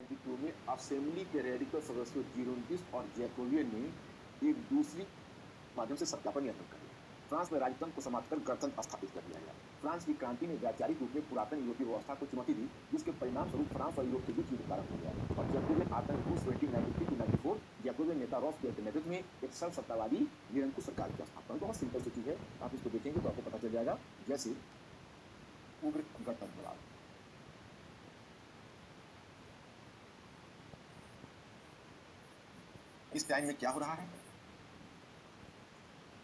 1992 में असेंबली के रेडिकल सदस्यों जीरोनटिस और जैकोबियन ने एक दूसरी माध्यम से सत्ता पर नियंत्रण कर लिया। फ्रांस में राजतंत्र को समाप्त कर गणतंत्र स्थापित कर दिया गया। फ्रांस की क्रांति ने वैचारिक रूप में पुरातन यूरोपीय व्यवस्था को चुनौती दी, जिसके परिणाम स्वरूप फ्रांस और यूरोप के बीच युद्ध प्रारंभ हो गया और जैकोबियन आतंक को 1793-94 जैकोबियन नेता रॉबस्पियर के नेतृत्व में एक सर्व सत्तावादी निरंकुश सरकार की स्थापना। बहुत सिंपल सी चीज है, आप इसको देखेंगे तो आपको पता चल जाएगा। जैसे उग्र गणतंत्रवाद, इस टाइम में क्या हो रहा है?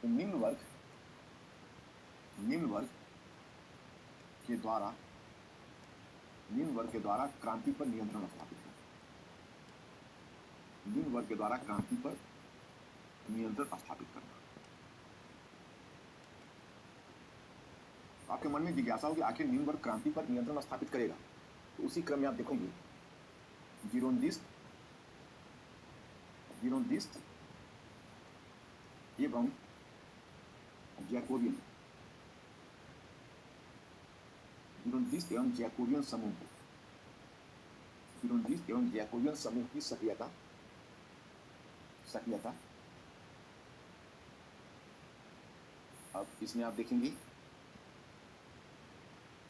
निम्न वर्ग के द्वारा क्रांति पर नियंत्रण स्थापित करना। निम्न वर्ग के द्वारा क्रांति पर नियंत्रण स्थापित करना। आपके मन में जिज्ञासा होगी आखिर निम्न वर्ग क्रांति पर नियंत्रण स्थापित करेगा, तो उसी क्रम में आप देखोगे जीरोनटिस्ट एवं जैकोबियन समूह की सक्रियता अब इसमें आप देखेंगे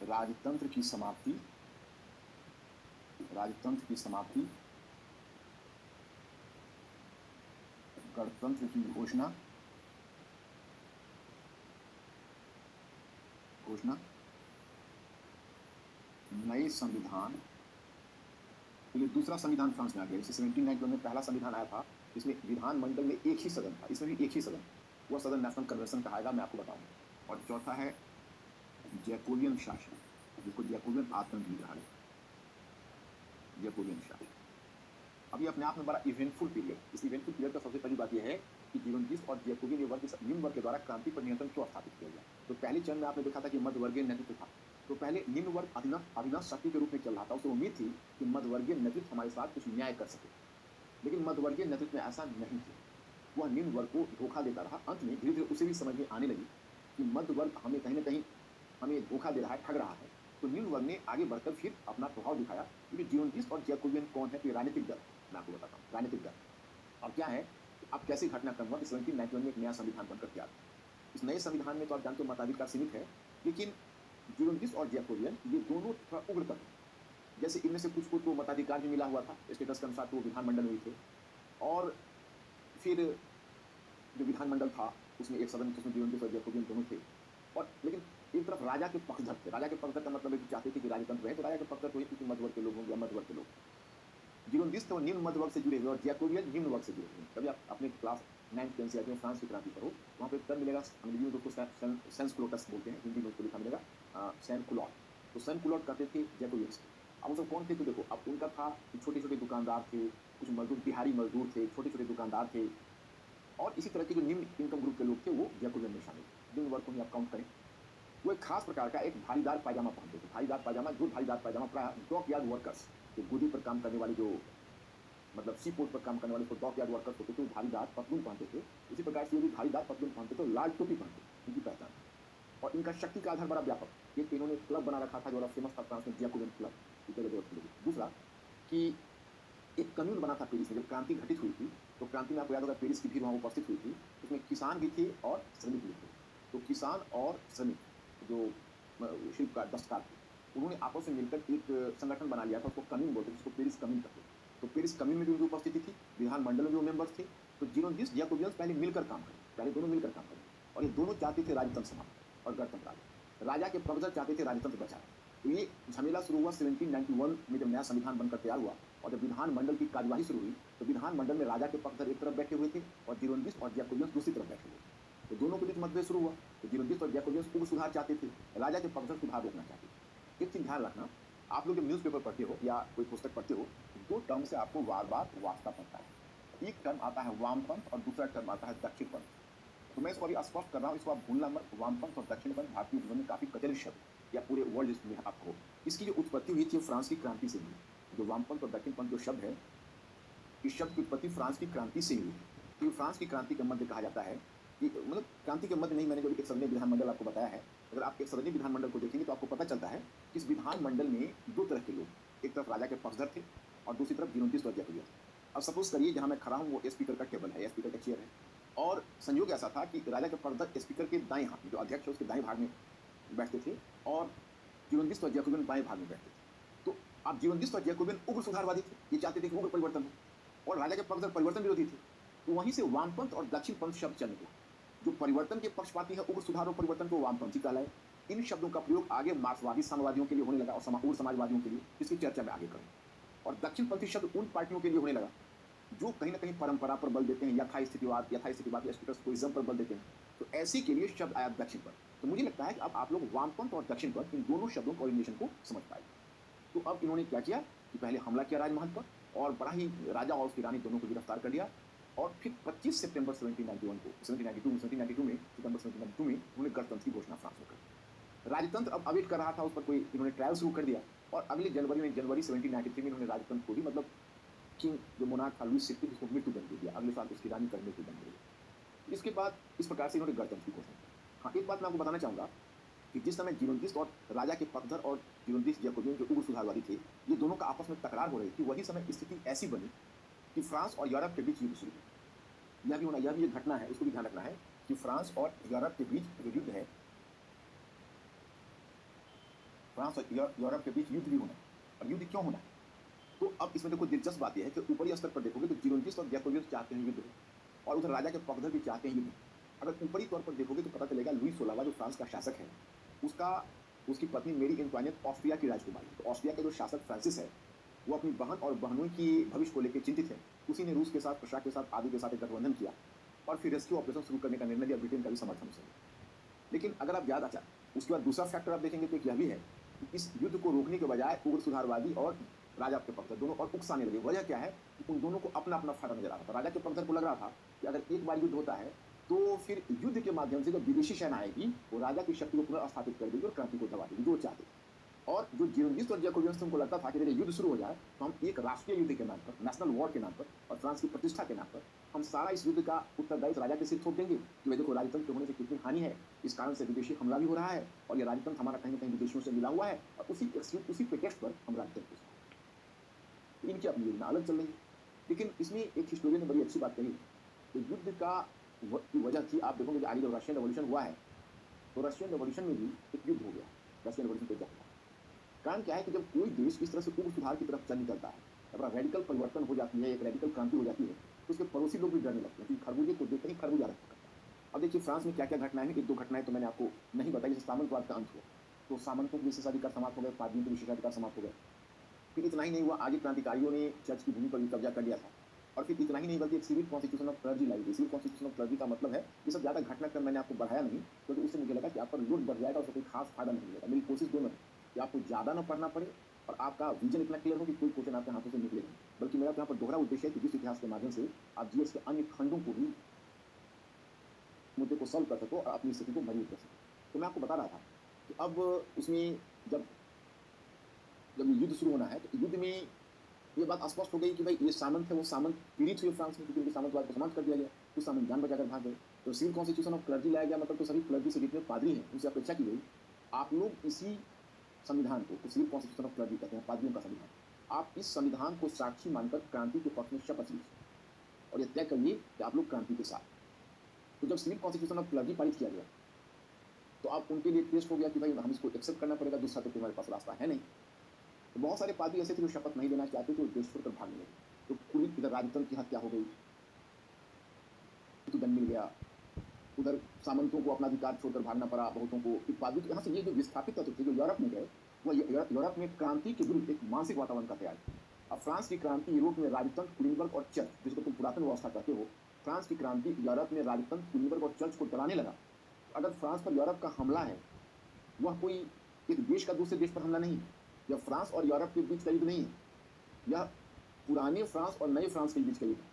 राजतंत्र की समाप्ति, गणतंत्र की घोषणा, नए संविधान। तो ये दूसरा संविधान फ्रांस में आ गया। जैसे 1791 में पहला संविधान आया था, इसमें विधानमंडल में एक ही सदन था, इसमें भी एक ही सदन, वह सदन नेशनल कन्वेंशन कहाएगा, मैं आपको बताऊंगा। और चौथा है जैकोबियन शासन, जिसको जैकोबियन आतंक भी कहा है, जैकोबियन शासन। अभी अपने आप में बड़ा इवेंटफुल पीरियड। इस इवेंटफुल पीरियड का सबसे पहली बात यह है कि जीरोनटिस्ट और जैकोबियन निम्न वर्ग के द्वारा क्रांति पर नियंत्रण क्यों स्थापित किया गया। तो पहले चरण में आपने देखा था कि मध्यवर्गीय नेतृत्व था, तो पहले निम्न वर्ग अभिनव शक्ति के रूप में चल रहा था। उसे उम्मीद थी कि मध्यवर्गीय नेतृत्व हमारे साथ कुछ न्याय कर सके, लेकिन मध्यवर्गीय नेतृत्व में ऐसा नहीं था। वह निम्न वर्ग को धोखा देता रहा। अंत में धीरे धीरे उसे भी समझ में आने लगी कि मध्य वर्ग हमें कहीं ना कहीं हमें धोखा दे रहा है, ठग रहा है। तो निम्न वर्ग ने आगे बढ़कर फिर अपना प्रभाव दिखाया, क्योंकि जीरोनटिस्ट और जैकोबियन कौन है? तो राजनीतिक दल, मैं आपको बताता हूँ, राजनीतिक दल। अब क्या है, अब कैसे घटनाक्रम हुआ कि 1791 में एक नया संविधान बनकर तैयार हुआ। इस नए संविधान में तो आप जानते हो मताधिकार सीमित है, लेकिन जीरोनटिस्ट और जैकोबियन ये दोनों थोड़ा उग्र तत्व। जैसे इनमें से कुछ को तो मताधिकार भी मिला हुआ था स्टेटस के अनुसार, तो विधानमंडल में थे। और फिर जो विधानमंडल था उसमें एक सदन, उसमें जीरोनटिस्ट और जैकोबियन दोनों थे। और लेकिन एक तरफ राजा के पक्षधर थे। राजा के पक्षधर का मतलब है कि चाहते थे कि राजतंत्र रहे, तो राजा के पक्षधर तो ही मध्यवर्ग के लोग होंगे या मध्यवर्ग के लोग। जीरोनटिस्ट तो निम्न मध्यवर्ग से जुड़े हुए और जैकोबियन निम्न वर्ग से जुड़े हुए। कभी आप अपने क्लास 9th 10th में फ्रांस की क्रांति पढ़ो, वहाँ पे टर्म मिलेगा, अंग्रेजी में उसको सैंस-कुलोटस बोलते हैं, हिंदी में उसको लिखा मिलेगा सैन-कुलॉट। तो सैन-कुलॉट कहते थे जैकोबियंस को। अब वो सब कौन थे? तो देखो, अब उनका था कि छोटे-छोटे दुकानदार थे, कुछ मजदूर, बिहारी मजदूर थे, छोटे-छोटे दुकानदार थे, और इसी तरह के जो निम्न इनकम ग्रुप के लोग थे वो जैकोबियन में शामिल थे। निम्न वर्ग को ही आप काउंट करें। वो एक खास प्रकार का एक धारीदार पायजामा पहनते थे। धारीदार पायजामा प्राय डॉक यार्ड वर्कर्स, जो गोदी पर काम करने वाले, जो मतलब सी पोर्ट पर काम करने वाले डॉक यार्ड वर्कर्स होते थे, वो धारीदार पतलून पहनते थे। इसी प्रकार से ये भी धारीदार पतलून पहनते थे, लाल टोपी पहनते थे, इनकी पहचान। और इनका शक्ति का आधार बड़ा व्यापक। एक इन्होंने क्लब बना रखा था जो बड़ा फेमस था फ्रांस में, जैकोबियन क्लब। दूसरा कि एक कम्यून बना था पेरिस में। जब क्रांति घटित हुई थी, तो क्रांति में आपको याद होगा पेरिस की भीड़ वहाँ उपस्थित हुई थी। उसमें किसान भी थे और श्रमिक भी थे। तो किसान और श्रमिक जो शिल्पकार, दस्तकार थे, उन्होंने आपस में मिलकर एक संगठन बना लिया था, उसको कम्यून बोलते थे, जिसको पेरिस कम्यून कहते थे। तो पेरिस कम्यून में भी उनकी उपस्थिति थी, विधानमंडल में भी वो मेंबर्स थे। तो जीरोनटिस्ट जैकोबियंस पहले मिलकर काम करें, पहले दोनों मिलकर काम करें, और ये दोनों चाहते थे राजतंत्र समाप्त और गणतंत्र आगे। राजा के पक्षधर चाहते थे राजतंत्र बचाए। तो ये झमेला शुरू हुआ 1791 में, जब नया संविधान बनकर तैयार हुआ और जब विधानमंडल की कार्यवाही शुरू हुई, तो विधानमंडल में राजा के पक्षधर एक तरफ बैठे हुए थे और जीरोनटिस्ट और जैकोबियंस दूसरी तरफ बैठे हुए थे। तो दोनों के बीच मतभेद शुरू हुआ। तो जीरोनटिस्ट और जैकोबियंस उग्र सुधार चाहते थे, राजा के पक्षधर सुधार रोकना चाहते थे। एक चीज ध्यान रखना, आप लोग जब न्यूज़पेपर पढ़ते हो या कोई पुस्तक पढ़ते हो, दो टर्म से आपको बार बार वास्ता पड़ता है। एक टर्म आता है वामपंथ और दूसरा टर्म आता है दक्षिणपंथ। तो मैं इसको अभी स्पष्ट कर रहा हूँ, इसको आप भूलना मत। वामपंथ और दक्षिणपंथ भारतीय जीवन में काफी प्रचलित शब्द, या पूरे वर्ल्ड में आपको इसकी जो उत्पत्ति हुई थी फ्रांस की क्रांति से हुई। जो वामपंथ और दक्षिणपंथ जो शब्द है, इस शब्द की उत्पत्ति फ्रांस की क्रांति से हुई। तो फ्रांस की क्रांति का मध्य कहा जाता है कि मतलब क्रांति के मध्य नहीं, मैंने जो एक सदनीय विधानमंडल आपको बताया है, अगर आप एक सदनीय विधानमंडल को देखेंगे तो आपको पता चलता है कि इस विधानमंडल में दो तरह के लोग, एक तरफ राजा के पक्षधर थे और दूसरी तरफ जीरोन और जैकोबियन। अब सपोज करिए जहाँ मैं खड़ा हूँ वो स्पीकर का टेबल है, स्पीकर का चेयर है, और संयोग ऐसा था कि राजा के पकड़धर स्पीकर के दाएं हाथ में, जो अध्यक्ष है उसके दाएं भाग में बैठते थे, और जीरोन और जैकोबियन बाएं भाग में बैठते थे। तो अब जीरोन और जैकोबियन उग्र सुधारवादी थे, ये चाहते थे कि उग्र परिवर्तन हो, और राजा के पकड़धर परिवर्तन विरोधी थे। तो वहीं से वामपंथ और दक्षिण पंथ शब्द चल निकला। जो परिवर्तन के पक्षपाती है, उग्र सुधार और परिवर्तन को वामपंथी कहलाए। इन शब्दों का प्रयोग आगे मार्क्सवादी साम्यवादियों के लिए होने लगा और उग्र समाजवादियों के लिए, जिसकी चर्चा में आगे करूँ। और दक्षिणपंथी शब्द उन पार्टियों के लिए होने लगा जो कहीं ना कहीं परंपरा पर बल देते हैं, यथास्थितिवाद या स्टेटस पर बल देते हैं। तो ऐसी के लिए शब्द आया दक्षिण पर। तो मुझे लगता है कि अब आप लोग वामपंथ और दक्षिण पर इन दोनों शब्दों के ऑरिजिनेशन को समझ पाए। तो अब इन्होंने क्या किया कि पहले हमला किया राजमहल पर, और बड़ा ही राजा और उसकी रानी दोनों को गिरफ्तार कर लिया, और फिर 25 सितंबर 1792 में सितंबर 1792 में उन्होंने गणतंत्र की घोषणा फ्रांस में कर। राजतंत्र अब अवेट कर रहा था, उस पर कोई इन्होंने ट्रायल शुरू कर दिया, और अगले जनवरी 1793 में इन्होंने राजतंत्र को भी, मतलब किंग जो मोनार्क था लुईस 16 उसको मृत्यु दंड दे दिया। अगले साल उसकी रानी कर मृत्यु दंड दे। इसके बाद इस प्रकार से इन्होंने गणतंत्र की घोषणा की। हाँ, एक बात मैं आपको बताना चाहूँगा कि जिस समय जीरोन और राजा के पकड़धर और जीरोन जैकोबियन जो उग्र सुधारवादी थे, ये दोनों का आपस में तकरार हो रही थी, वही समय स्थिति ऐसी बनी कि फ्रांस और यूरोप के बीच युद्ध शुरू हुआ। यह भी होना, यह भी एक घटना है, उसको भी ध्यान रखना है कि फ्रांस और यूरोप के बीच जो युद्ध है, फ्रांस और यूरोप के बीच युद्ध भी होना है। और युद्ध क्यों होना है? तो अब इसमें देखो दिलचस्प बात यह है कि ऊपरी स्तर पर देखोगे तो जीरोन और जैकोबियन चाहते हैं युद्ध, और उधर राजा के पकड़धर भी चाहते हैं युद्ध। अगर ऊपरी तौर पर देखोगे तो पता चलेगा लुई 16वां जो फ्रांस का शासक है, उसकी पत्नी मेरी एंटोइनेट ऑस्ट्रिया की राजकुमारी। तो ऑस्ट्रिया के जो शासक फ्रांसिस है, वो अपनी बहन और बहनों की भविष्य को लेकर चिंतित है। उसी ने रूस के साथ, प्रशा के साथ, आदि के साथ एक गठबंधन किया, और फिर रेस्क्यू ऑपरेशन शुरू करने का निर्णय लिया ब्रिटेन का भी समर्थन से। लेकिन अगर आप ज़्यादा चाहें, उसके बाद दूसरा फैक्टर आप देखेंगे तो यह भी है कि इस युद्ध को रोकने के बजाय उग्र सुधारवादी और राजा के पकड़धर दोनों और उकसाने लगे। वजह क्या है कि उन दोनों को अपना अपना फायदा नजर आ रहा था। राजा के पकड़धर को लग रहा था कि अगर एक बार युद्ध होता है तो फिर युद्ध के माध्यम से जब विदेशी सेना आएगी वो राजा की शक्ति को पुनर्स्थापित कर देगी और क्रांति को दबा देगी, जो चाहते। और जो जीरोन और जैकोबियन को लगता था कि युद्ध शुरू हो जाए तो हम एक राष्ट्रीय युद्ध के नाम पर, नेशनल वॉर के नाम पर और फ्रांस की प्रतिष्ठा के नाम पर हम सारा इस युद्ध का उत्तरदायित्व राजा के सिर थोप देंगे कि भाई देखो राजतंत्र होने से कितनी हानि है, इस कारण से विदेशी हमला भी हो रहा है, और ये राजतंत्र हमारा कहीं ना कहीं विदेशियों से मिला हुआ है, और उसी प्रिटेक्स्ट पर हम राजतंत्र को। इनकी अपनी योजना अलग चल रही है। लेकिन इसमें एक हिस्टोरियन ने बड़ी अच्छी बात कही कि युद्ध का वजह थी, आप देखोगे कि आगे जब रशियन रेवोल्यूशन हुआ है तो रशियन रेवोल्यूशन में भी एक युद्ध हो गया। रशियन रेवोल्यूशन को जब कारण क्या है कि जब कोई देश इस तरह से उग्र सुधार की तरफ चल निकलता है, जब रेडिकल परिवर्तन हो जाती है, एक रेडिकल क्रांति हो जाती है, तो उसके पड़ोसी लोग भी डरने लगते हैं, क्योंकि खरबूजे को देखते ही खरबूजा रखता करता है। अब देखिए फ्रांस में क्या क्या घटनाएं हैं, एक दो घटनाएं तो मैंने आपको नहीं बताई। जैसे सामंतवाद का अंत हुआ तो सामंतों के विशेषाधिकार समाप्त हो गए, पादरियों के विशेषाधिकार समाप्त हो गए। फिर इतना ही नहीं हुआ, आगे क्रांतिकारियों ने चर्च की भूमि पर भी कब्जा कर लिया था। और फिर इतना ही नहीं बल्कि एक सिविल कॉन्स्टिट्यूशन ऑफ क्लर्जी लाई गई। सिविल कॉन्स्टिट्यूशन ऑफ क्लर्जी का मतलब है, ये सब ज़्यादा घटनाक्रम मैंने आपको बढ़ाया नहीं, क्योंकि उससे मुझे लगा कि आप पर लोड बढ़ जाएगा, उससे कोई खास फायदा नहीं मिलेगा। मेरी कोशिश दोनों है कि आपको ज़्यादा ना पढ़ना पड़े और आपका विजन इतना क्लियर हो कि कोई क्वेश्चन आपके हाथों से निकले नहीं। बल्कि मेरा यहाँ पर दोहरा उद्देश्य है कि जिस इतिहास के माध्यम से आप जीएस के अन्य खंडों को भी मुद्दे को सॉल्व कर सको और अपनी स्थिति को मजबूत कर सको। तो मैं आपको बता रहा था कि अब उसमें जब युद्ध शुरू होना है तो युद्ध में ये बात स्पष्ट हो गई कि भाई ये सामंत है, वो सामंत पीड़ित हुए फ्रांस में, क्योंकि उनके सामंतवाद को समाप्त कर दिया गया। कुछ सामंत जान बचाकर भाग गए। तो सिविल कॉन्स्टिट्यूशन ऑफ क्लर्जी लाया गया, मतलब तो सभी क्लर्जी से जितने पादरी हैं उनसे अपेक्षा की गई, आप लोग इसी संविधान को, सिविल कॉन्स्टिट्यूशन ऑफ क्लर्जी कहते हैं, पादरियों का संविधान, आप इस संविधान को साक्षी मानकर क्रांति के पक्ष में शपथ लीजिए और ये तय करिए कि आप लोग क्रांति के साथ। तो जब सिविल कॉन्स्टिट्यूशन ऑफ क्लर्जी पारित किया गया तो अब उनके लिए टेस्ट हो गया कि भाई हम इसको एक्सेप्ट करना पड़ेगा, दूसरा तो हमारे पास रास्ता है नहीं। तो बहुत सारे पादरी ऐसे थे जो शपथ नहीं लेना चाहते थे, वो देश छोड़कर भागने लगे। तो पूरी इधर राजतंत्र की हत्या हो गई, तो दंड मिल गया, उधर सामंतों को अपना अधिकार छोड़कर भागना पड़ा, बहुतों को। पादरी तो यहाँ से ये जो विस्थापित तत्व थे जो यूरोप में गए, वो यूरोप में क्रांति के विरुद्ध एक मानसिक वातावरण का तैयार। अब फ्रांस की क्रांति यूरोप में राजतंत्र, कुलीनबर्ग और चर्च, जिसको तुम पुरातन व्यवस्था कहते हो, फ्रांस की क्रांति यूरोप में राजतंत्र, कुलीनबर्ग और चर्च को डराने लगा। अगर फ्रांस पर यूरोप का हमला है, वह कोई एक देश का दूसरे देश पर हमला नहीं, यह फ्रांस और यूरोप के बीच का युद्ध नहीं है, यह पुराने फ्रांस और नए फ्रांस के बीच का युद्ध है।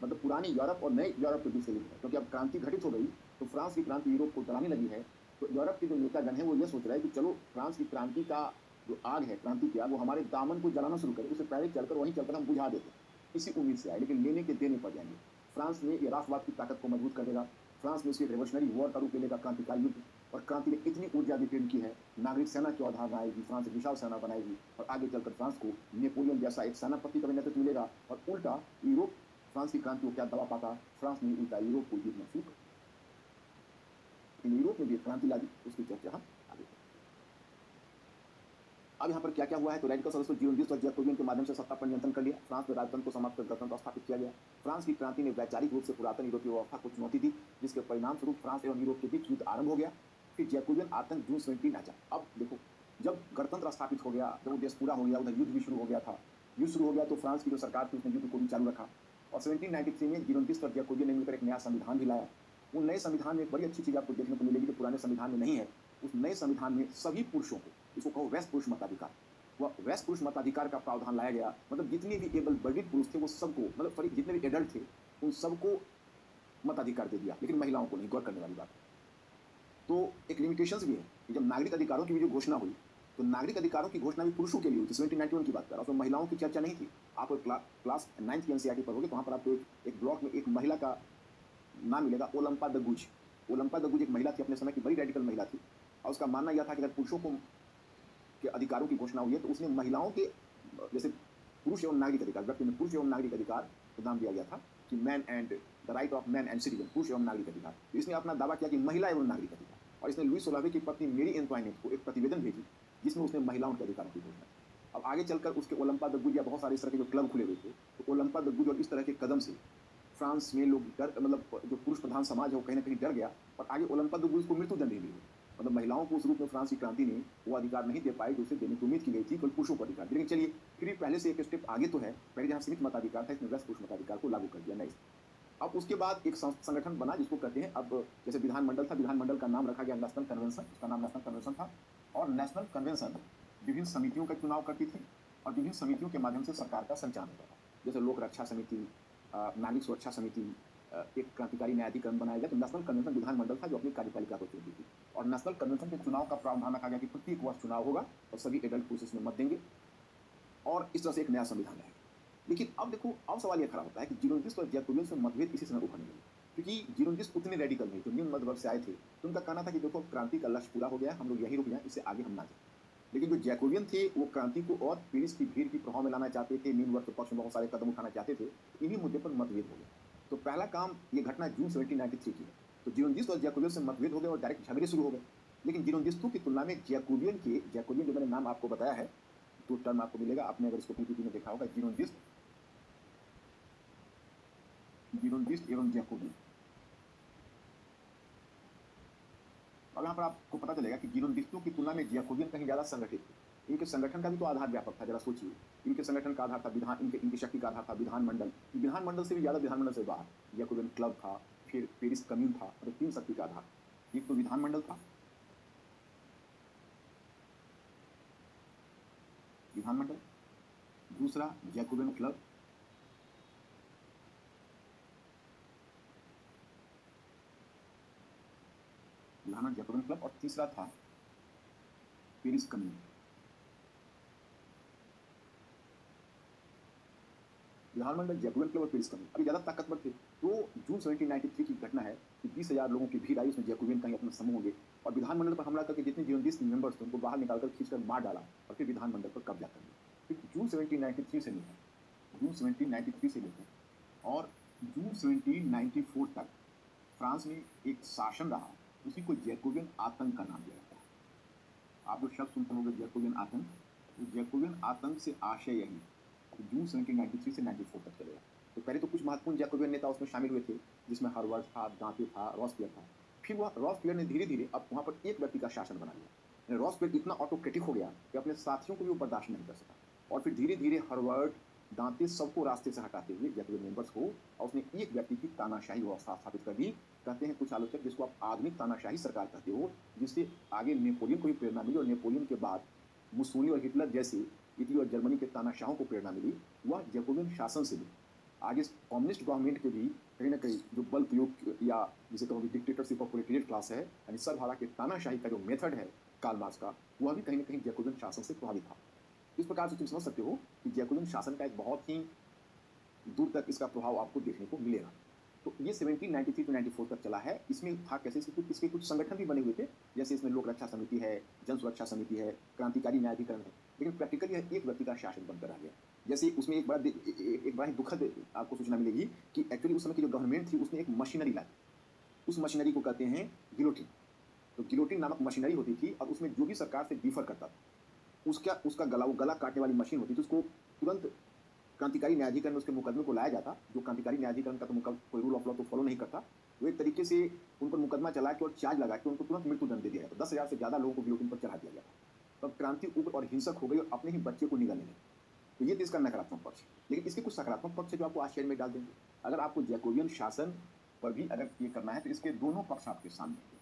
मतलब पुराने यूरोप और नए यूरोप के बीच का युद्ध है, क्योंकि अब क्रांति घटित हो गई तो फ्रांस की क्रांति यूरोप को डराने लगी है। तो यूरोप के जो नेतागण है वो ये सोच रहे हैं कि चलो फ्रांस की क्रांति का जो आग है, क्रांति की आग, वो हमारे दामन को जलाना शुरू करे, उससे पहले चलकर वहीं चलकर हम बुझा देते। इसी उम्मीद से आए, लेकिन लेने के देने पड़ जाएंगे। फ्रांस में ये राष्ट्रवाद की ताकत को मजबूत कर देगा, फ्रांस में उसकी रेवोल्यूशनरी वॉर का रूप ले लेगा, क्रांतिकारी युद्ध, और क्रांति ने इतनी ऊर्जा भी पैदा की है, नागरिक सेना की अवधारणा आएगी, फ्रांस एक विशाल सेना बनाएगी और आगे चलकर फ्रांस को नेपोलियन जैसा एक सेनापति का भी नेतृत्व मिलेगा और उल्टा यूरोप फ्रांस की क्रांति को क्या दबा पाता, फ्रांस ने उल्टा यूरोप को जीतना शुरू कर दिया। यूरोप में भी क्रांति ला दी, उसकी चर्चा हम आगे करेंगे। अब यहाँ पर क्या क्या हुआ है, तो रेडिकल सदस्यों जीवन और जैकोबियन के माध्यम से सत्ता पर नियंत्रण कर लिया, फ्रांस में राजतंत्र को समाप्त कर गणतंत्र स्थापित किया गया। फ्रांस की क्रांति ने वैचारिक रूप से पुरातन यूरोपीय व्यवस्था को चुनौती दी, जिसके परिणाम स्वरूप फ्रांस एवं यूरोप के बीच युद्ध आरंभ हो गया। फिर जैकोबियन आतंक जून 17 अब देखो, जब गणतंत्र स्थापित हो गया, जब वो देश पूरा हो गया, उधर युद्ध भी शुरू हो गया था। युद्ध शुरू हो गया तो फ्रांस की जो सरकार थी उसने युद्ध को भी चालू रखा और 1793 में जीवन और जैकोबियन ने मिलकर एक नया संविधान भी लाया। उन नए संविधान में एक बड़ी अच्छी चीज आपको देखने को मिलेगी जो पुराने संविधान में नहीं है। उस नए संविधान में सभी पुरुषों को, इसको कहो वैश्य पुरुष मताधिकार, वह वैश्य पुरुष मताधिकार का प्रावधान लाया गया। मतलब जितने भी एबल बॉडीड पुरुष थे वो सबको, मतलब सॉरी जितने भी एडल्ट थे उन सबको मताधिकार दे दिया, लेकिन महिलाओं को नहीं। गौर करने वाली बात है। तो एक लिमिटेशंस भी है कि जब नागरिक अधिकारों की भी जो घोषणा हुई तो नागरिक अधिकारों की घोषणा भी पुरुषों के लिए हुई थी। 1791 की बात कर रहा हूँ, तो महिलाओं की चर्चा नहीं थी। आप क्लास 9th की एनसीईआरटी पढ़ोगे तो वहाँ पर आपको एक ब्लॉक में एक महिला का नाम मिलेगा, ओलंपा द गुज। ओलंपा द गुज एक महिला थी, अपने समय की बड़ी रेडिकल महिला थी और उसका मानना यह था कि अगर पुरुषों को के अधिकारों की घोषणा हुई है तो उसने महिलाओं के, जैसे पुरुष एवं नागरिक अधिकार, व्यक्ति में पुरुष एवं नागरिक अधिकार को नाम दिया गया था कि man and the right of man and citizen, पुरुष एवं नागरिक अधिकार। तो इसने अपना दावा किया कि महिला एवं नागरिक अधिकार, और इसने लुई 16वीं की पत्नी मेरी एंटवाइनेट को एक प्रतिवेदन भेजी जिसमें उसने महिलाओं के अधिकारों की घोषणा की। अब आगे चलकर उसके ओलंपा द गुज या बहुत सारे इस तरह के जो क्लब खुले हुए थे, तो ओलंपा द गुज और इस तरह के कदम से फ्रांस में लोग डर, मतलब जो पुरुष प्रधान समाज है वो कहीं ना कहीं डर गया और आगे ओलंपा द गुज को मृत्युदंड भी मिली। मतलब महिलाओं को उस रूप में फ्रांस की क्रांति ने वो अधिकार नहीं दे पाई जो उसे देने की उम्मीद की गई थी, केवल पुरुषों को अधिकार। लेकिन चलिए फिर भी पहले से एक स्टेप आगे तो है, पहले जहाँ सीमित मताधिकार था इसमें वैश्य पुरुष मताधिकार को लागू कर दिया नहीं। अब उसके बाद एक संगठन बना जिसको कहते हैं, अब जैसे विधानमंडल था, विधानमंडल का नाम रखा गया नेशनल कन्वेंशन, उसका नाम नेशनल कन्वेंशन था। और नेशनल कन्वेंशन विभिन्न समितियों का चुनाव करती थी और विभिन्न समितियों के माध्यम से सरकार का संचालन होता था। जैसे लोक रक्षा समिति, नागरिक सुरक्षा समिति, एक क्रांतिकारी न्यायाधिकरण बनाया गया। तो नेशनल कन्वेंशन विधानमंडल था जो अपनी कार्यपालिका को चुनती थी और नेशनल कन्वेंशन के चुनाव का प्रावधान रखा गया कि प्रत्येक वर्ष चुनाव होगा और सभी एडल्ट पुरुष इसमें मत देंगे और इस तरह से एक नया संविधान है। लेकिन अब देखो, अब सवाल यह खड़ा होता है कि जीरोनिस्ट और जैकोबियन से मतभेद इसी समय उभरने लगे, क्योंकि जीरोनिस्ट उतने रेडिकल नहीं थे, निम्न मध्य वर्ग से आए थे। तो उनका कहना था कि देखो क्रांति का लक्ष्य पूरा हो गया है, हम लोग यही रुक जाएं, इससे आगे हम ना जाएं। लेकिन जो जैकोबियन थे वो क्रांति को और पेरिस की भीड़ की प्रभाव में लाना चाहते थे, निम्न वर्ग के पक्ष में बहुत सारे कदम उठाना चाहते थे। इन्हीं मुद्दे पर मतभेद हो गया। तो पहला काम, ये घटना जून 1793 की है। तो जीरोनिस्ट और जैकोबियन से मतभेद हो गए और डायरेक्ट झगड़े शुरू हो गए। लेकिन जीरोनिस्टों की तुलना में जैकोबियन जो मैंने नाम आपको बताया है, तो टर्म आपको मिलेगा, आपने अगर इसको पीपीटी में देखा होगा, जीरोनिस्ट एवं जैकोबियन। अब यहाँ पर आपको पता चलेगा कि जीरोनिस्टों की तुलना में जैकोबियन कहीं ज़्यादा संगठित थे। इनके संगठन का भी तो आधार व्यापक था, जरा सोचिए। इनके संगठन का आधार था विधान, इनकी शक्ति का आधार था विधानमंडल। विधानमंडल से भी ज़्यादा विधानमंडल से बाहर जैकोबियन क्लब था, फिर पेरिस कम्यून था। मतलब 3 शक्ति का आधार, एक तो विधानमंडल था, दूसरा जैकोबियन क्लब, जैकोबियन क्लब, और तीसरा था पेरिस कम्यून। विधानमंडल, जैकोबियन क्लब और पेरिस कम्यून अभी ज़्यादा ताकतवर थे। तो जून 1793 की घटना है कि 20,000 लोगों की भीड़ आई, उसमें जैकोबियन कहीं अपने समूह होंगे और विधानमंडल पर हमला करके जितने जीरोनिस्ट मेंबर्स थे उनको बाहर निकालकर खींचकर मार डाला और फिर विधानमंडल पर कब्जा कर लिया। फिर जून 1793 से लेकर और जून 1794 तक फ्रांस में एक शासन रहा, उसी को जैकोबियन आतंक का नाम दिया जाता है। आप लोग शब्द सुनते होंगे जैकोबियन आतंक। तो जैकोबियन आतंक से आशय यही जून 1793 से 94 तक चलेगा। तो पहले तो कुछ महत्वपूर्ण जैकोबियन नेता उसमें शामिल हुए थे, जिसमें हरवर्ड था, दांते था, रॉसपियर था। फिर वह रॉसपियर ने धीरे धीरे अब वहाँ पर एक व्यक्ति का शासन बना लिया। रॉसपियर इतना ऑटोक्रेटिक हो गया कि अपने साथियों को भी वो बर्दाश्त नहीं कर सका और फिर धीरे धीरे हरवर्ड, दांते सबको रास्ते से हटाते हुए जैकोबियन मेंबर्स को, और उसने एक व्यक्ति की तानाशाही व्यवस्था स्थापित कर दी। कहते हैं कुछ आलोचक जिसको आप आधुनिक तानाशाही सरकार कहते हो, जिससे आगे नेपोलियन को भी प्रेरणा मिली और नेपोलियन के बाद मुसोलिनी और हिटलर जैसे इटली और जर्मनी के तानाशाहों को प्रेरणा मिली। वह जैकोबियन शासन से भी आगे कम्युनिस्ट गवर्नमेंट के भी कहीं ना कहीं जो बल प्रयोग या जिसे कहोगे डिक्टेटरशिप ऑफ प्रोलेटेरिएट क्लास है, यानी सरहारा के तानाशाही का जो मेथड है कार्ल मार्क्स का, वह भी कहीं ना कहीं जैकोबियन शासन से प्रभावित था। इस प्रकार से तुम समझ सकते हो कि जैकोबियन शासन का एक बहुत ही दूर तक इसका प्रभाव आपको देखने को मिलेगा। तो ये 1793 टू 94 तक चला है। इसमें था कैसे, इसके कुछ संगठन भी बने हुए थे, जैसे इसमें लोक रक्षा समिति है, जन सुरक्षा समिति है, क्रांतिकारी न्यायाधिकरण है, लेकिन प्रैक्टिकली यह एक व्यक्ति का शासन बनकर रह गया। जैसे उसमें एक बड़ा ही दुखद आपको सूचना मिलेगी कि एक्चुअली उस समय की जो गवर्नमेंट थी उसने एक मशीनरी लाई। उस मशीनरी को कहते हैं गिलोटिन। तो गिलोटिन नामक मशीनरी होती थी और उसमें जो भी सरकार से डिफर करता था उसका गला काटने वाली मशीन होती थी, उसको तुरंत क्रांतिकारी न्यायाधिकरण में उसके मुकदमे को लाया जाता। जो क्रांतिकारी न्यायाधिकरण का तो कोई रूल ऑफ लॉ तो फॉलो नहीं करता, वो एक तरीके से उन पर मुकदमा चला के और चार्ज लगा के उनको तुरंत मृत्यु दंड दे दिया गया। 10,000 से ज़्यादा लोगों को गिलोटिन पर चढ़ा दिया गया। तब क्रांति उग्र और हिंसक हो गई और अपने ही बच्चे को निगलने लगे। तो ये तो इसका नकारात्मक पक्ष है, लेकिन इसके कुछ सकारात्मक पक्ष है जो आपको आश्चर्य में डाल देंगे। अगर आपको जैकोबियन शासन पर भी अगर ये करना है तो इसके दोनों पक्ष आपके सामने हैं।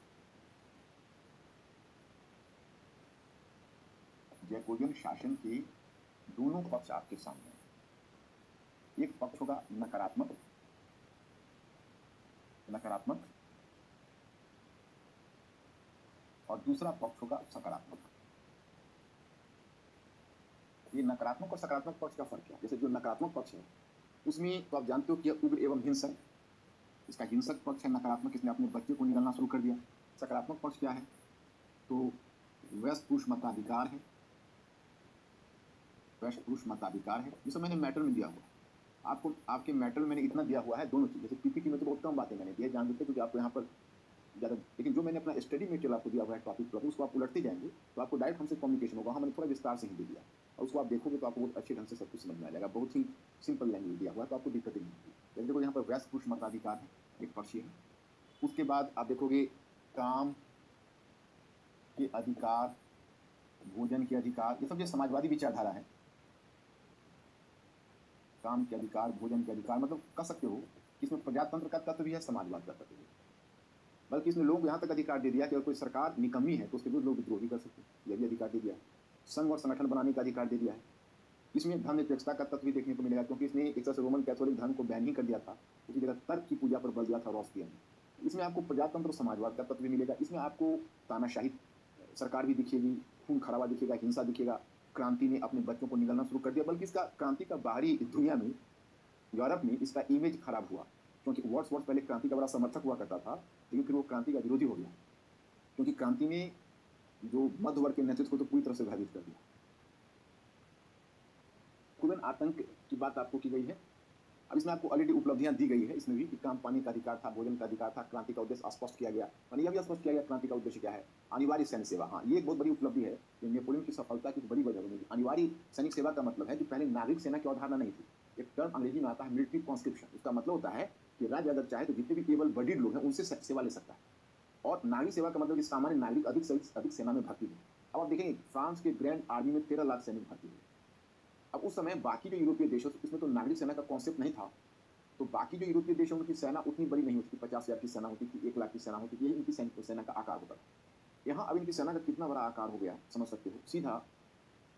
जैकोबियन शासन के दोनों पक्ष आपके सामने हैं। एक पक्ष होगा नकारात्मक और दूसरा पक्ष होगा सकारात्मक। ये नकारात्मक और सकारात्मक पक्ष का फर्क है। जैसे जो नकारात्मक पक्ष है उसमें तो आप जानते हो कि उग्र एवं हिंसक, इसका हिंसक पक्ष है नकारात्मक, इसने अपने बच्चे को निगलना शुरू कर दिया। सकारात्मक पक्ष क्या है, तो वयस्क पुरुष मताधिकार है, वयस्क पुरुष मताधिकार है। जिसे मैंने मैटर में दिया हुआ, आपको आपके मैटर में मैंने इतना दिया हुआ है दोनों चीज़। जैसे पीपीटी में तो बहुत कम बातें मैंने दी है, जान देते क्योंकि आपको यहाँ पर ज़्यादा, लेकिन जो मैंने अपना स्टडी मटेरियल आपको दिया हुआ है टॉपिक पर, उसको आप उलटते जाएंगे तो आपको डायरेक्ट हमसे कम्युनिकेशन होगा। हमने थोड़ा विस्तार से ही दे दिया और उसको आप देखोगे तो आपको बहुत अच्छे ढंग से सब कुछ समझ में आ जाएगा। बहुत ही सिंपल लैंग्वेज दिया हुआ है तो आपको दिक्कत नहीं होगी। जैसे देखो यहाँ पर वयस्क पुरुष मताधिकार है, एक पक्ष है। उसके बाद आप देखोगे काम के अधिकार, भोजन के अधिकार, ये सब जो समाजवादी विचारधारा है, काम के अधिकार, भोजन के अधिकार, मतलब कह सकते हो कि इसमें प्रजातंत्र का तत्व भी है, समाजवाद का तत्व भी है। बल्कि इसने लोगों को यहाँ तक अधिकार दे दिया कि अगर कोई सरकार निकम्मी है तो उसके विरुद्ध लोग विद्रोह भी कर सकते हैं, यह भी अधिकार दे दिया है। संघ और संगठन बनाने का अधिकार दे दिया है। इसमें धर्म निरपेक्षता का तत्व भी देखने को मिलेगा, क्योंकि इसने एक तरह से रोमन कैथोलिक धर्म को बैन ही कर दिया था, उसकी जगह तर्क की पूजा पर बल दिया था रॉसपियर ने। इसमें आपको प्रजातंत्र और समाजवाद का तत्व भी मिलेगा। इसमें आपको तानाशाही सरकार भी दिखेगी, खून खराबा दिखेगा, हिंसा दिखेगा। क्रांति ने अपने बच्चों को निगलना शुरू कर दिया, बल्कि इसका क्रांति का बाहरी दुनिया में, यूरोप में इसका इमेज खराब हुआ, क्योंकि वर्ड्सवर्थ पहले क्रांति का बड़ा समर्थक हुआ करता था, लेकिन फिर वो क्रांति का विरोधी हो गया, क्योंकि क्रांति ने जो मध्य वर्ग के नेतृत्व को तो पूरी तरह से भयभीत कर दिया। कुबेन आतंक की बात आपको की गई है। अब इसमें आपको ऑलरेडी उपलब्धियां दी गई है, इसमें भी कि काम पानी का अधिकार था, भोजन का अधिकार था, क्रांति का उद्देश्य स्पष्ट किया गया, और यह भी स्पष्ट किया गया क्रांति का उद्देश्य क्या है, अनिवार्य सैनिक सेवा। हाँ, ये एक बहुत बड़ी उपलब्धि है, ये नेपोलियन की सफलता की बड़ी वजह बनेगी। अनिवार्य सैनिक सेवा का मतलब है कि पहले नागरिक सेना की अवधारणा नहीं थी। एक टर्म अंग्रेजी में आता है मिलिट्री कॉन्स्क्रिप्शन। उसका मतलब होता है कि राज्य अगर चाहे तो जितने भी एबल बॉडीड लोग हैं उनसे सेवा ले सकता है, और नागरिक सेवा का मतलब कि सामान्य नागरिक अधिक से अधिक सेना में भर्ती है। अब आप देखेंगे फ्रांस के ग्रैंड आर्मी में 13 लाख सैनिक भर्ती हुए। अब उस समय बाकी जो यूरोपीय देशों इसमें तो नागरिक सेना का कॉन्सेप्ट नहीं था, तो बाकी जो यूरोपीय देशों में की सेना उतनी बड़ी नहीं होती थी। 50,000 की सेना होती थी, 1 लाख की सेना होती थी, यही इनकी सेना का आकार होता था। यहाँ अब इनकी सेना का कितना बड़ा आकार हो गया समझ सकते हो, सीधा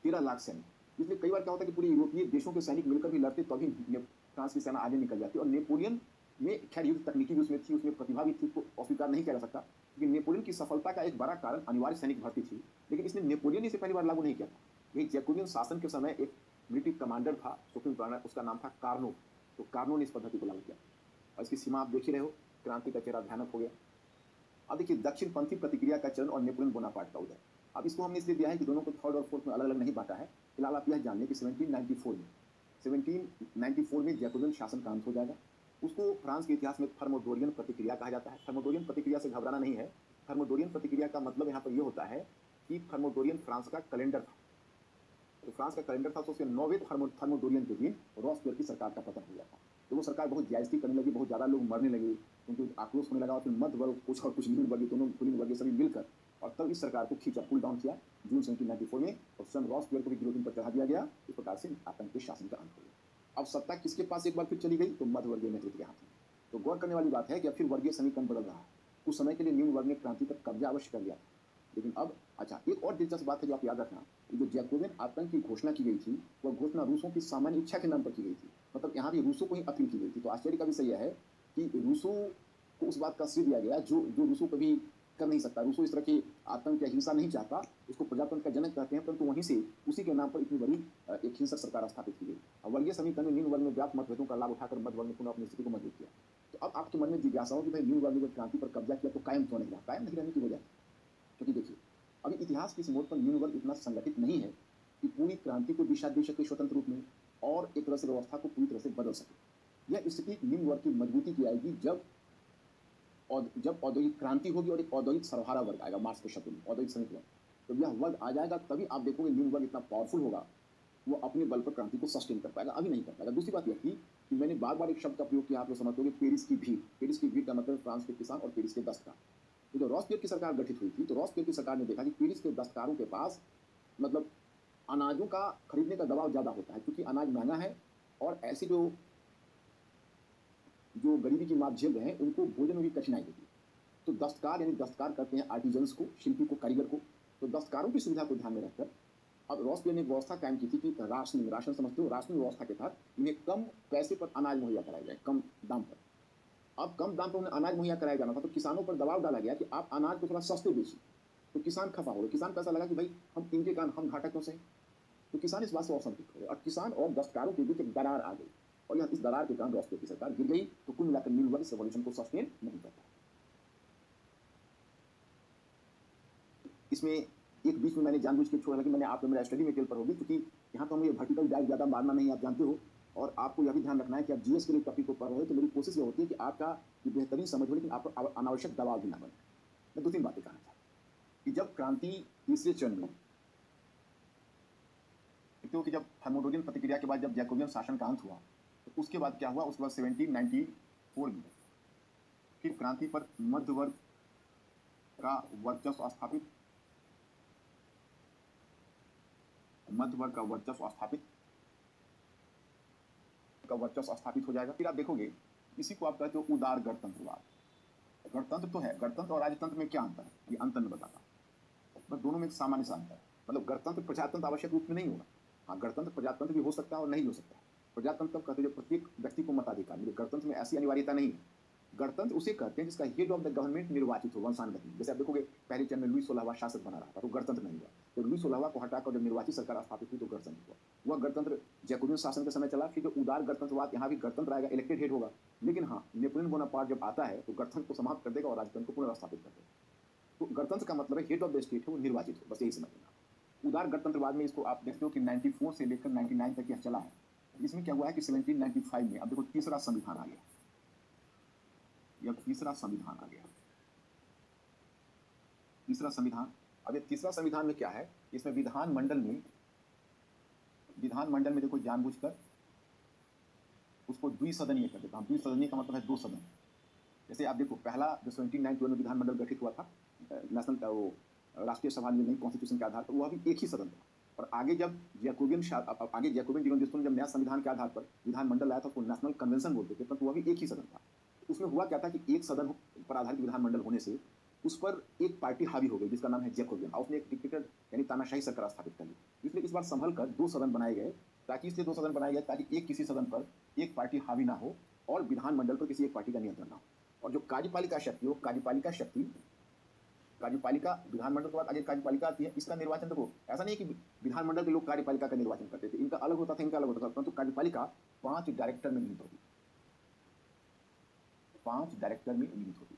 13 लाख सैनिक। इसलिए कई बार क्या होता है कि पूरे यूरोपीय देशों के सैनिक मिलकर भी लड़ते तो अभी फ्रांस की सेना आगे निकल जाती। और नेपोलियन में खैर युद्ध तकनीकी भी उसमें थी, उसमें प्रतिभा भी थी, उसको अस्वीकार नहीं किया जा सकता, क्योंकि नेपोलियन की सफलता का एक बड़ा कारण अनिवार्य सैनिक भर्ती थी, लेकिन इसने नेपोलियन इसे पहली बार लागू नहीं किया था। यही जैकोबियन शासन के समय एक मिलिट्री कमांडर था, सुप्रीम कमांडर, उसका नाम था कार्नो। तो कार्नो ने इस पद्धति को लागू किया और इसकी सीमा आप देख ही रहे हो, क्रांति का चेहरा भयानक हो गया। अब देखिए दक्षिणपंथी प्रतिक्रिया का चरण और नेपोलियन बोनापार्ट का उदय। अब इसको हमने इसलिए दिया है कि दोनों को थर्ड और फोर्थ में अलग अलग नहीं बांटा है। फिलहाल आप यह जान लें कि 1794 में जैकोबियन शासन का अंत हो जाएगा। उसको फ्रांस के इतिहास में थर्मोडोरियन प्रतिक्रिया कहा जाता है। थर्मोडोरियन प्रतिक्रिया से घबराना नहीं है। थर्मोडोरियन प्रतिक्रिया का मतलब यहाँ पर यह होता है कि थर्मोडोरियन फ्रांस का कैलेंडर था, तो फ्रांस का कैलेंडर था, तो उसके 9वें थर्मोडोरियन के दिन रॉसपियर की सरकार का पतन हो गया था। तो वो सरकार बहुत ज्यादती करने लगी, बहुत ज़्यादा लोग मरने लगे, क्योंकि आक्रोश होने लगा। और फिर मध्य वर्ग कुछ और कुछ निम्न वर्ग, दोनों कुलीन वर्ग सभी मिलकर, और तब इस सरकार को खींचा, पुल डाउन किया जून 1794 में, और स्वयं रॉसपियर को भी गिलोटिन पर चढ़ा दिया गया। इस प्रकार से आतंकी शासन का अंत हो गया। अब सत्ता किसके पास एक बार फिर चली गई, तो मध्य वर्गीय नेतृत्व के हाथ में। तो गौर करने वाली बात है कि अब फिर वर्गीय समीकरण बदल रहा है। कुछ समय के लिए निम्न वर्ग ने क्रांति पर कब्जा अवश्य कर लिया था, लेकिन अब अच्छा एक और दिलचस्प बात है जो आप याद रखना, जो जैकोबियन आतंक की घोषणा की गई थी, वह घोषणा रूसों की सामान्य इच्छा के नाम पर की गई थी। मतलब यहाँ भी रूसों को ही अपील की गई थी। तो आश्चर्य का विषय यह है कि रूसों को उस बात का श्रेय दिया गया जो रूसों कभी कर नहीं सकता। रूसो इस तरह की आतंक या हिंसा नहीं चाहता, उसको प्रजातंत्र का जनक कहते हैं, परंतु वहीं से उसी के नाम पर इतनी बड़ी एक हिंसक सरकार स्थापित की गई। वर्गीय समीकरण में निम्न वर्ग में व्याप्त मतभेदों का लाभ उठाकर मध्य वर्ग ने पुनः अपनी स्थिति को मजबूत किया। तो अब आपके मन में जिज्ञासा हो कि भाई निम्न वर्ग ने जब क्रांति पर कब्जा किया तो कायम क्यों नहीं रहा? कायम नहीं रहने की वजह, क्योंकि देखिए अभी इतिहास की इस मोड़ पर निम्न वर्ग इतना संगठित नहीं है कि पूरी क्रांति को दिशा दे सके स्वतंत्र रूप में और एक तरह से व्यवस्था को पूरी तरह से बदल सके। यह स्थिति निम्न वर्ग की मजबूती की आएगी जब औद्योगिक क्रांति होगी और एक औद्योगिक सर्वहारा वर्ग आएगा, मार्क्स के शब्द में औद्योगिक श्रमिक वर्ग। जब यह वर्ग आ जाएगा तभी आप देखोगे निम्न वर्ग इतना पावरफुल होगा, वो अपने बल पर क्रांति को सस्टेन कर पाएगा, अभी नहीं कर पाएगा। दूसरी बात यह थी कि मैंने बार बार एक शब्द का प्रयोग किया, आप लोग समझते हो, पेरिस की भीड़। पेरिस की भीड़ का मतलब फ्रांस के किसान और पेरिस के दस्तकार। तो जब रॉसपियर की सरकार गठित हुई थी तो रॉसपियर की सरकार ने देखा कि पेरिस के दस्तकारों के पास मतलब अनाजों का खरीदने का दबाव ज़्यादा होता है, क्योंकि अनाज महंगा है और ऐसे जो जो गरीबी की मात झेल रहे हैं उनको भोजन में भी कठिनाई होती है। तो दस्तकार यानी दस्तकार करते हैं आर्टिजन्स को, शिल्पी को, कारीगर को। तो दस्तकारों की सुविधा को ध्यान में रखकर अब रॉसपियर ने एक व्यवस्था कायम की थी कि राशन समझते हो, राशन व्यवस्था के तहत इन्हें कम पैसे पर अनाज मुहैया कराया जाए, कम दाम पर। अब कम दाम पर उन्हें अनाज मुहैया कराया जाना था तो किसानों पर दबाव डाला गया कि आप अनाज को थोड़ा सस्ते बेचिए। तो किसान खफा हो गए, किसान को ऐसा लगा कि भाई इनके कारण हम घाटा क्यों सही। तो किसान इस बात से असंतुष्ट हो गए और किसान और दस्तकारों के बीच एक दरार आ गई और यह इस दरार के कारण रॉसपियर की सरकार गिर गई। तो कुल मिलाकर निम्न वर्ग इस रेवोल्यूशन को सस्टेन नहीं करता। इसमें एक बीच में मैंने जानबूझ के छोड़ा कि मैंने आप मेरा स्टडी मटेरियल पर होगी, क्योंकि यहाँ तो हमें वर्टिकल डाइव ज़्यादा मारना नहीं, आप जानते हो। और आपको यह भी ध्यान रखना है कि आप जीएस के लिए टॉपिक को पढ़ रहे हो तो मेरी कोशिश ये होती है कि आपका ये बेहतरीन समझ हो, लेकिन आप अनावश्यक दबाव भी ना बने। मैं दो तीन बातें कहना चाहता हूँ कि जब क्रांति तीसरे चरण में, देखते हो कि जब थर्मोडोरियन प्रतिक्रिया के बाद जब जैकोबियन शासन का अंत हुआ तो उसके बाद क्या हुआ, उसके बाद 1794 में फिर क्रांति पर मध्य वर्ग का वर्चस्व स्थापित हो जाएगा। फिर आप देखोगे इसी को आप कहते हो उदार गणतंत्रवाद। गणतंत्र तो है, गणतंत्र और राजतंत्र में क्या अंतर है, ये अंतर में बताता हूँ। बस दोनों में एक सामान्य सा अंतर है। मतलब गणतंत्र प्रजातंत्र आवश्यक रूप में नहीं होगा। हाँ, गणतंत्र प्रजातंत्र भी हो सकता है और नहीं हो सकता है। प्रजातंत्र तब कहते हैं जब प्रत्येक व्यक्ति को मताधिकार मिले। गणतंत्र में ऐसी अनिवार्यता नहीं है। गणतंत्र उसे कहते हैं जिसका हेड ऑफ द गवर्नमेंट निर्वाचित हो वंशानुगत। जैसे आप देखोगे पहले चरण में लुई 16वां शासक बना रहा था तो गणतंत्र नहीं हुआ। जब लुई 16वां को हटाकर जब निर्वाचित सरकार स्थापित हुई तो गणतंत्र हुआ। वह गणतंत्र जैकोबियन शासन के समय चला। फिर जो उदार गणतंत्रवाद, यहाँ भी गणतंत्र आएगा, इलेक्टेड हेड होगा। लेकिन हाँ, नेपोलियन बोनापार्ट जब आता है तो गणतंत्र को समाप्त कर देगा और राजतंत्र को पुनर्स्थापित कर देगा। तो गणतंत्र का मतलब है हेड ऑफ द स्टेट है वो निर्वाचित हो, बस यही समझ लेना। उदार गणतंत्रवाद में इसको आप देखते हो कि 94 से लेकर 99 तक यह चला है। इसमें क्या हुआ है कि 1795 में अब देखो तीसरा संविधान आ गया। यह तीसरा संविधान आ गया, तीसरा संविधान। अब ये तीसरा संविधान में क्या है, इसमें विधानमंडल में देखो जानबूझकर उसको द्विसदनीय कर देता हूँ। द्विसदनीय का मतलब है दो सदन। जैसे आप देखो पहला जो 1791 में विधानमंडल गठित हुआ था नेशनल का वो राष्ट्रीय सभा नई कॉन्स्टिट्यूशन के आधार पर, वो अभी एक ही सदन था। और आगे जब जैकोबियन जीवन जिसको जब नया संविधान के आधार पर विधानमंडल आया था उसको नेशनल कन्वेंशन बोलते थे, परंतु वो अभी एक ही सदन था। उसमें हुआ क्या था कि एक सदन पर आधारित विधानमंडल होने से उस पर एक पार्टी हावी हो गई जिसका नाम है जैकोबियन, और उसने एक डिक्टेटर यानी तानाशाही सरकार स्थापित कर ली। इसलिए इस बार संभल कर दो सदन बनाए गए, ताकि इसलिए दो सदन बनाए गए ताकि एक किसी सदन पर एक पार्टी हावी ना हो और विधानमंडल पर किसी एक पार्टी का नियंत्रण ना हो। और जो कार्यपालिका शक्ति हो, कार्यपालिका विधानमंडल के बाद आगे कार्यपालिका आती है, इसका निर्वाचन देखो ऐसा नहीं है कि विधानमंडल के लोग कार्यपालिका का निर्वाचन करते थे, इनका अलग होता था, इनका अलग होता था। परंतु कार्यपालिका 5 डायरेक्टर में निहित होती, 5 डायरेक्टर में निहित होती।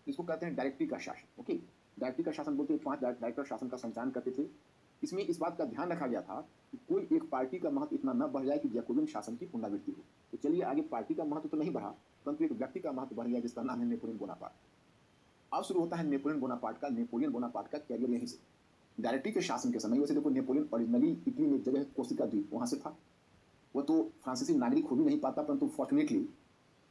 इसको कहते हैं डायरेक्टरी का शासन। ओके, डायरेक्टरी का शासन बोलते 5 डायरेक्टर शासन का संचालन करते थे। इसमें इस बात का ध्यान रखा गया था कि कोई एक पार्टी का महत्व इतना न बढ़ जाए कि जैकोबियन शासन की पुनरावृत्ति हो। तो चलिए आगे पार्टी का महत्व तो नहीं बढ़ा, परंतु एक व्यक्ति का महत्व बढ़ गया जिसका नाम है नेपोलियन बोनापार्ट। अब शुरू होता है नेपोलियन बोनापार्ट का कैरियर यहीं से। डायरेक्टरी के शासन के समय, वैसे देखो नेपोलियन ओरिजिनली इटली में एक जगह कोर्सिका द्वीप वहां से था। वो तो फ्रांसीसी नागरिक हो भी नहीं पाता, परंतु फॉर्चुनेटली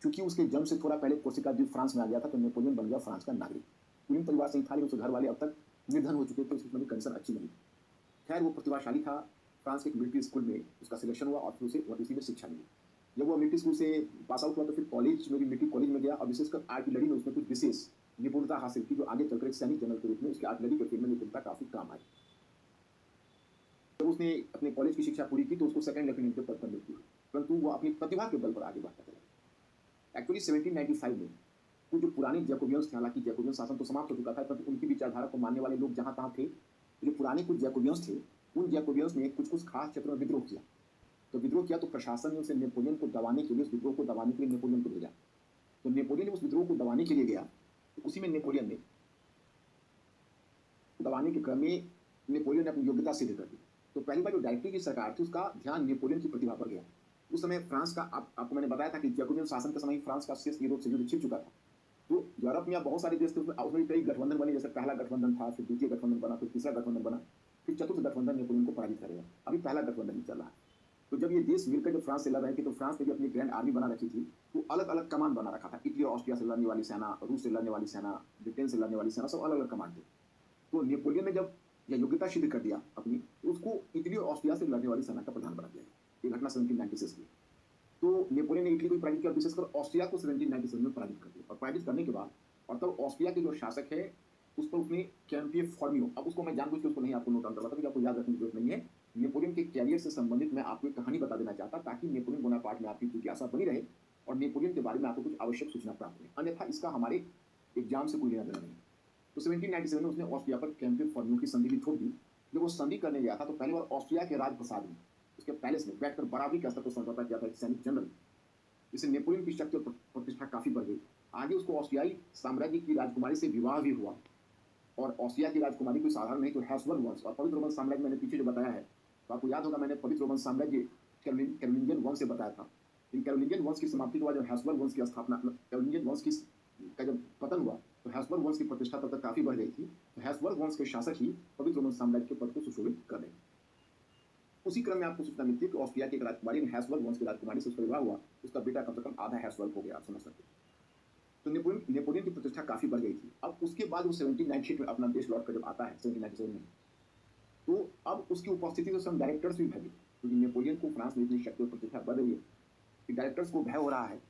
क्योंकि उसके जन्म से थोड़ा पहले कोर्सिका द्वीप फ्रांस में आ गया था तो नेपोलियन बन गया फ्रांस का नागरिक। कुलीन परिवार से ही था, लेकिन उसके घर वाले अब तक निर्धन हो चुके थे, उसकी भी कंडीशन अच्छी नहीं। खैर वो प्रतिभाशाली था। फ्रांस के एक मिलिट्री स्कूल में उसका सिलेक्शन हुआ और फिर उसे इसी में शिक्षा मिली। जब वो मिलिट्री स्कूल से पास आउट हुआ तो फिर कॉलेज में भी मिलिट्री कॉलेज में गया और विशेषकर आर्टिलरी में उसने कुछ विशेष निपुणता हासिल की, जो आगे चलकर एक सैनिक जनरल के रूप में उसकी आर्टिलरी के फील्ड में निपुणता काफी काम आई। जब उसने अपने कॉलेज की शिक्षा पूरी की तो उसको सेकंड लेफ्टिनेंट के पद पर मृत्यु हुई, परंतु वो अपनी प्रतिभा के बल पर आगे बढ़ता चला। एक्चुअली 1795 में तो जो पुराने जैकोबियंस थे, हालाँकि जैकोबियन शासन तो समाप्त हो चुका था, परंतु उनकी विचारधारा को मानने वाले लोग जहाँ-तहाँ थे। जो पुराने कुछ जैकोबियंस थे, उन जैकोबियंस ने कुछ-कुछ खास क्षेत्रों में विद्रोह किया। तो विद्रोह किया तो प्रशासन ने उसे नेपोलियन को दबाने के लिए, उस विद्रोह को दबाने के लिए नेपोलियन को भेजा। तो नेपोलियन उस विद्रोह को दबाने के लिए गया, तो उसी में नेपोलियन ने दबाने के क्रम में नेपोलियन ने अपनी योग्यता सिद्ध कर दी। तो पहली बार जो डायरेक्टरी की सरकार थी, उसका ध्यान नेपोलियन की प्रतिभा पर गया। उस समय फ्रांस का आपको मैंने बताया था कि जैकोबियन शासन के समय ही फ्रांस का शेष यूरोप से युद्ध छिड़ चुका था। तो यूरोप में अब बहुत सारे देश थे, उसमें कई गठबंधन बने, जैसे पहला गठबंधन था, फिर द्वितीय गठबंधन बना, फिर तीसरा गठबंधन बना, फिर चतुर्थ गठबंधन नेपोलियन को पराजित करेगा। अभी पहला गठबंधन ही चल रहा है। तो जब ये देश मिलकर जब फ्रांस से लड़ रहे थे, तो फ्रांस ने भी अपनी ग्रैंड आर्मी बना रखी थी। तो अलग-अलग कमान बना रखा था। इटली और ऑस्ट्रिया से लड़ने वाली सेना, रूस से लड़ने वाली सेना, ब्रिटेन से लड़ने वाली सेना, सब अलग-अलग कमान थे। तो नेपोलियन ने जब यह योग्यता सिद्ध कर दिया अपनी, तो उसको इटली और ऑस्ट्रिया से लड़ने वाली सेना का प्रधान बना दिया गया। ये घटना 1796 की। तो नेपोलियन ने इटली को पराजित किया और विशेषकर ऑस्ट्रिया को 1797 में पराजित कर दिया। और पराजित करने के बाद और तब ऑस्ट्रिया के जो शासक है, उस पर उसने कैंपिये फॉर्मियो, अब उसको मैं जानबूझ के उसको नहीं आपको नोट डाउन करवाता, क्योंकि आपको याद रखने की जरूरत नहीं है। नेपोलियन के कैरियर से संबंधित मैं आपको एक कहानी बता देना चाहता, ताकि नेपोलियन बोनापार्ट में आपकी जिज्ञासा बनी रहे और नेपोलियन के बारे में आपको कुछ आवश्यक सूचना प्राप्त हो। अन्यथा इसका हमारे एग्जाम से कोई लेना देना नहीं। तो 1797 में उसने ऑस्ट्रिया पर कैंपिये फॉर्मियो की संधि भी ठोक दी। जब वो संधि करने गया था, तो पहली बार ऑस्ट्रिया के राजप्रसाद में, उसके पैलेस में बैठकर बराबरी के स्तर पर समझौता किया था एक सैनिक जनरल। इससे नेपोलियन की शक्ति और प्रतिष्ठा काफी बढ़ गई। आगे उसको ऑस्ट्रियाई साम्राज्य की राजकुमारी से विवाह भी हुआ। और ऑस्ट्रिया की राजकुमारी कोई साधारण नहीं, तो हैब्सबर्ग वंश और पवित्र रोमन साम्राज्य मैंने पीछे जो बताया है, तो आपको याद होगा मैंने पवित्र रोमन साम्राज्य कैरोलिंगियन वंश से बताया था। इन कैरोलिंगियन वंश की समाप्ति के बाद जब हैब्सबर्ग वंश की स्थापना, कैरोलिंगियन वंश की का जब पतन हुआ, तो हैब्सबर्ग वंश की प्रतिष्ठा तब तक काफी बढ़ गई थी। तो हैब्सबर्ग वंश के शासक ही पवित्र रोमन साम्राज्य के पद को सुशोभित कर रहे। उसी क्रम में आपको सूचना मिलती है कि ऑस्ट्रिया की एक राजकुमारी ने हैब्सबर्ग वंश की राजकुमारी से उसका विवाह हुआ। उसका बेटा कम से कम आधा हैब्सबर्ग हो गया, आप समझ सकते हैं। तो नेपोलियन की प्रतिष्ठा काफी बढ़ गई थी। अब उसके बाद वो 1798 में अपना देश लौट कर जब आता है 1797 में, तो अब उसकी उपस्थिति से some डायरेक्टर्स भी भगे, क्योंकि नेपोलियन को फ्रांस में इतनी शक्ति और प्रतिष्ठा बढ़ रही है कि डायरेक्टर्स को भय हो रहा है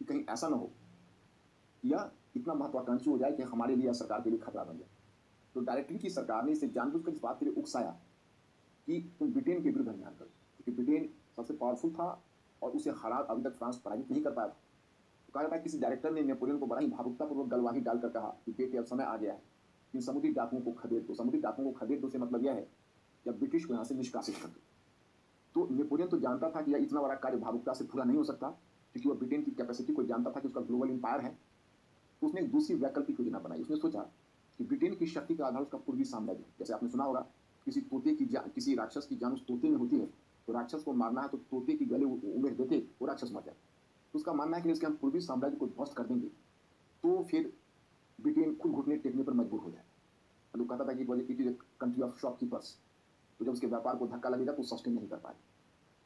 कि कहीं ऐसा ना हो या इतना महत्वाकांक्षी हो जाए कि हमारे लिए या सरकार के लिए खतरा बन जाए। तो डायरेक्टरी की सरकार ने इसे जानबूझकर इस बात के लिए उकसाया कि तुम ब्रिटेन के विरुद्ध अभियान करो, क्योंकि ब्रिटेन सबसे पावरफुल था और उसे हरा अभी तक फ्रांस पराजित नहीं कर पाया था। तो कहा जाता है किसी डायरेक्टर ने नेपोलियन को बड़ा ही भावुकतापूर्वक गलवाही डालकर कहा कि बेटे अब समय आ गया है, इन समुद्री डाकुओं को खदेड़ दो। समुद्री डाकुओं को खदेड़ दो से मतलब यह है कि अब ब्रिटिश को यहाँ से निष्कासित कर दो। तो नेपोलियन तो जानता था कि यह इतना बड़ा कार्य भावुकता से पूरा नहीं हो सकता, क्योंकि वह ब्रिटेन की कैपेसिटी को जानता था कि उसका ग्लोबल एम्पायर है। तो उसने एक दूसरी वैकल्पिक योजना बनाई। उसने सोचा कि ब्रिटेन की शक्ति का आधार उसका पूर्वी साम्राज्य, जैसे आपने सुना होगा किसी राक्षस की जान उस तोते में होती है, तो राक्षस को मारना है तो तोते की गले उमेर देते वो राक्षस मर जाए। तो उसका मानना है कि इसके हम पूर्वी साम्राज्य को ध्वस्त कर देंगे, तो फिर ब्रिटेन खुद घुटने टेकने पर मजबूर हो जाए। मतलब कहता था कि it is a country of shopkeepers. तो जब उसके व्यापार को धक्का लगेगा तो सस्टेन नहीं कर पाए।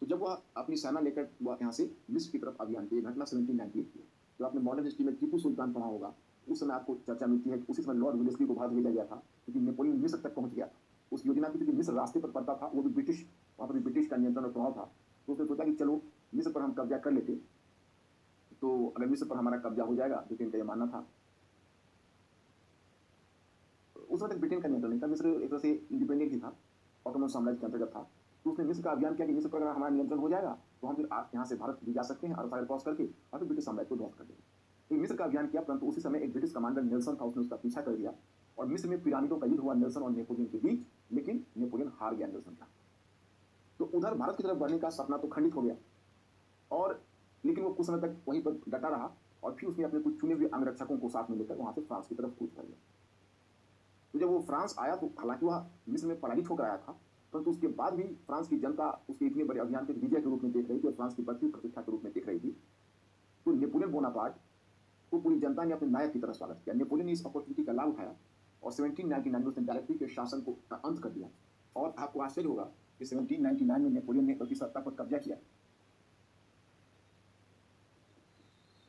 तो जब वह अपनी सेना लेकर वह यहाँ से मिस्र की तरफ अभियान की, घटना 1798 की। जो आपने मॉडर्न हिस्ट्री में टीपू सुल्तान पढ़ा होगा, उस समय आपको चर्चा मिलती है कि उसी समय लॉर्ड विलेस्ली को भारत भेजा गया था, क्योंकि नेपोलियन मिस्र तक पहुंच गया था। उस योजना की, क्योंकि मिस्र रास्ते पर पड़ता था, वो भी ब्रिटिश, वहाँ पर भी ब्रिटिश का नियंत्रण और प्रभाव था। तो उसने सोचा कि चलो मिस्र पर हम कब्जा कर लेते, तो अगर मिस्र पर हमारा कब्जा हो जाएगा, ब्रिटेन का ये मानना था। उस वक्त ब्रिटेन का नियंत्रण नहीं था, मिस्र एक तरह से इंडिपेंडेंट ही था, ऑटोमन साम्राज्य के अंतर्गत था। तो उसने मिस्र का अभियान किया कि मिस्र पर अगर हमारा नियंत्रण हो जाएगा, तो हम फिर यहाँ से भारत भी जा सकते हैं और फायर क्रॉस करके और फिर ब्रिटिश साम्राज्य को ध्वस्त कर देंगे। तो मिस्र का अभियान किया, परंतु उसी समय एक ब्रिटिश कमांडर नेल्सन था, उसने उसका पीछा कर दिया और मिस्र में पिरामिडों का युद्ध हुआ नेल्सन और नेपोलियन के बीच, लेकिन नेपोलियन हार गया नेल्सन का। तो उधर भारत की तरफ बढ़ने का सपना तो खंडित हो गया, और लेकिन वो कुछ समय तक वहीं पर डटा रहा और फिर उसने अपने कुछ चुने हुए अंगरक्षकों को साथ में लेकर वहां से फ्रांस की तरफ कूच कर गया। तो जब वो फ्रांस आया, तो हालांकि वह मिस्र में पराजित होकर आया था, परंतु उसके बाद भी फ्रांस की जनता उसके इतने बड़े अभियान के विजय के रूप में देख रही थी और फ्रांस की बढ़ती प्रतिष्ठा के रूप में देख रही थी। तो नेपोलियन बोनापार्ट को पूरी जनता ने अपने नायक की तरह स्वागत किया। नेपोलियन ने इस अपॉर्चुनिटी का लाभ उठाया और 1799 में उसने डायरेक्टरी के शासन को का अंत कर दिया। और आपको आश्चर्य होगा कि 1799 में नेपोलियन ने अपनी सत्ता पर कब्जा किया।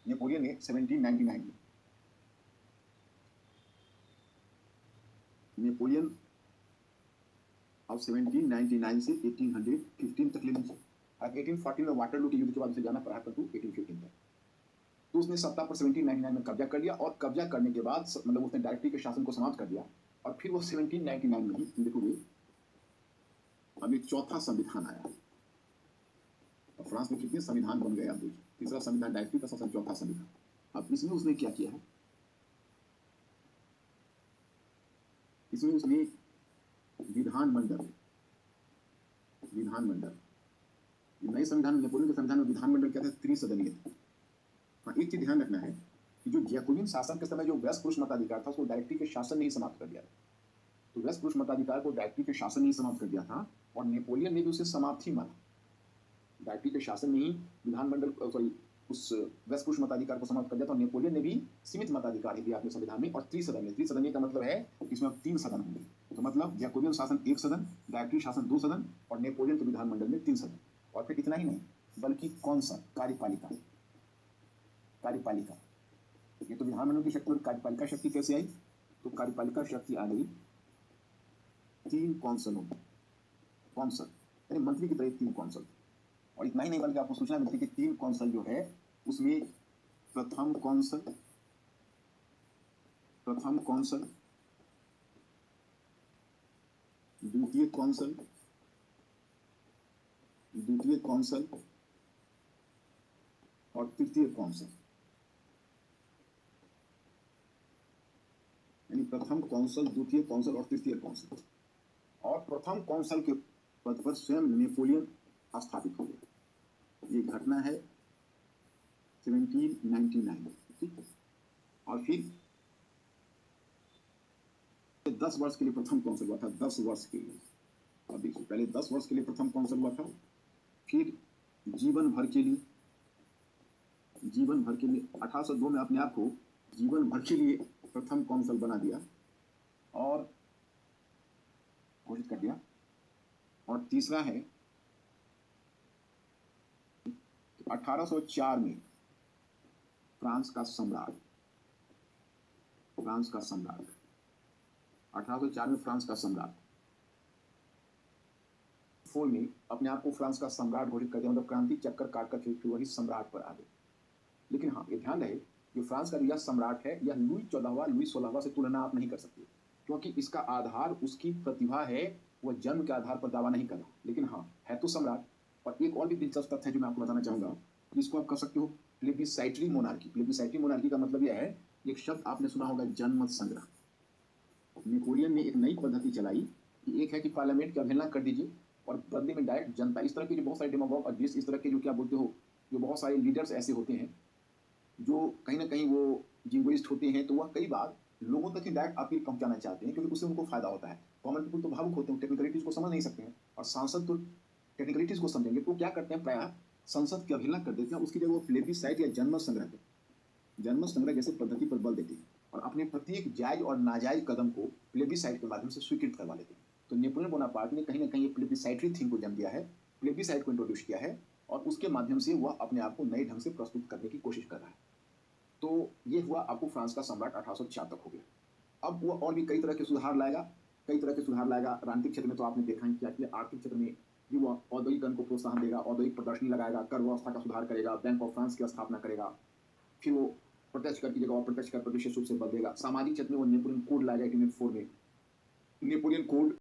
नेपोलियन ने 1799 में नेपोलियन अब 1799 से 1815 तक ले लीजिए। अब 1814 में वाटरलू के युद्ध के बाद उसे जाना पड़ा, परंतु 1815 तक तो उसने सत्ता पर 1799 में कब्जा कर लिया। और कब्जा करने के बाद मतलब उसने डायरेक्टरी के शासन को समाप्त कर दिया। और फिर वो 1799 में ही देखोगे अब एक चौथा संविधान आया। और फ्रांस में कितने संविधान बन गए आप देखिए, तीसरा संविधान डायरेक्टरी का, सबसे चौथा संविधान। अब इसमें उसने क्या किया है, इसमें उसने विधानमंडल विधानमंडल नए संविधान नेपोलियन के संविधान में विधानमंडल क्या था, त्रिसदनीय था। हाँ, एक चीज ध्यान रखना है कि जो जैकोबिन शासन के समय जो व्यस्त पुरुष मताधिकार था उसको डायरेक्टरी के शासन ने ही समाप्त कर दिया था। तो व्यस्त पुरुष मताधिकार को डायरेक्टरी के शासन ने ही समाप्त कर दिया था और नेपोलियन ने भी उसे समाप्त ही माना। डायरेक्टरी के शासन ने ही विधानमंडल सॉरी उस व्यस्त पुरुष मताधिकार को समाप्त कर दिया था और नेपोलियन ने भी सीमित मताधिकार दिया अपने संविधान में। और त्रिसदनीय का मतलब है इसमें अब 3 सदन होंगे। तो मतलब जैकोबियन शासन 1 सदन, डायरेक्टरी शासन 2 सदन और नेपोलियन के विधानमंडल में 3 सदन। और फिर इतना ही नहीं बल्कि कौंसल कार्यपालिका कार्यपालिका ये तो विधानमंडल की शक्ति और कार्यपालिका शक्ति कैसे आई, तो कार्यपालिका शक्ति आ गई 3 कौंसलों कौंसल यानी मंत्री की तरह 3 कौंसल। और इतना ही नहीं बल्कि आपको सूचना मिलती है कि 3 कौंसल जो है उसमें प्रथम कौंसल द्वितीय कौंसल और तृतीय कौंसल, यानी प्रथम कौंसल, द्वितीय कौंसल और तृतीय कौंसल। और प्रथम कौंसल के पद पर स्वयं नेपोलियन स्थापित हो गए। ये घटना है 1799, ठीक। और फिर 10 वर्ष के लिए प्रथम कौंसल हुआ था, 10 वर्ष के लिए। और देखिए पहले 10 वर्ष के लिए प्रथम कौंसल हुआ था, फिर जीवन भर के लिए 1802 में अपने आप को जीवन भर के लिए प्रथम कौंसल बना दिया और घोषित कर दिया। और तीसरा है 1804 में फ्रांस का सम्राट 1804 में फ्रांस का सम्राट 4 में अपने आप को फ्रांस का सम्राट घोषित कर दिया, मतलब क्रांति चक्कर काटकर फिर वही सम्राट पर आ गए। लेकिन हाँ ये ध्यान रहे जो फ्रांस का यह सम्राट है यह लुई 14वां लुई 16वां से तुलना आप नहीं कर सकते, क्योंकि इसका आधार उसकी प्रतिभा है, वह जन्म के आधार पर दावा नहीं कर रहा, लेकिन हाँ है तो सम्राट। और एक और भी दिलचस्प तथ्य है जो मैं आपको बताना चाहूंगा, जिसको आप कह सकते हो प्लेबिसाइटरी मोनार्की। प्लेबिसाइटरी मोनार्की का मतलब यह है, एक शब्द आपने सुना होगा जनमत संग्रह। नेपोलियन ने एक नई पद्धति चलाई कि एक है कि पार्लियामेंट की अवहेलना कर दीजिए और बदले में डायरेक्ट जनता, इस तरह के जो बहुत सारे डेमागोग और इस तरह के जो क्या बोलते हो जो बहुत सारे लीडर्स ऐसे होते हैं जो कहीं ना कहीं वो जिंगोइस्ट होते हैं, तो वह कई बार लोगों तक ही डायरेक्ट अपील पहुंचाना चाहते हैं क्योंकि उससे उनको फायदा होता है। कॉमन पीपल तो भावुक होते हैं, टेक्निकलिटीज को समझ नहीं सकते हैं, और सांसद तो टेक्निकलिटीज को समझेंगे तो क्या करते हैं, प्राय संसद की अवहेलना कर देते हैं, उसकी जगह वो प्लेबिसाइट या जनमत संग्रह जैसे पद्धति पर बल देते हैं और अपने प्रत्येक जायज और नाजायज कदम को प्लेबिसाइट के माध्यम से स्वीकृत करवा लेते हैं। तो नेपोलियन बोनापार्ट ने कहीं ना कहीं प्लेबिसाइटरी थिंग को जन्म दिया है, प्लेबिसाइट को इंट्रोड्यूस किया है और उसके माध्यम से वह अपने आप को नए ढंग से प्रस्तुत करने की कोशिश कर रहा है। तो ये हुआ आपको फ्रांस का सम्राट 1804 तक हो गया। अब वो और भी कई तरह के सुधार लाएगा राजनीतिक क्षेत्र में तो आपने देखा ही क्या किया, आर्थिक क्षेत्र में भी वो औद्योगिकरण को प्रोत्साहन देगा, औद्योगिक प्रदर्शनी लगाएगा, कर व्यवस्था का सुधार करेगा, बैंक ऑफ फ्रांस की स्थापना करेगा, फिर वो प्रत्यक्ष कर की जगह अप्रत्यक्ष कर पर विशेष रूप से बदलेगा। सामाजिक क्षेत्र में वो नेपोलियन कोड लाएगा 1804 में, नेपोलियन कोड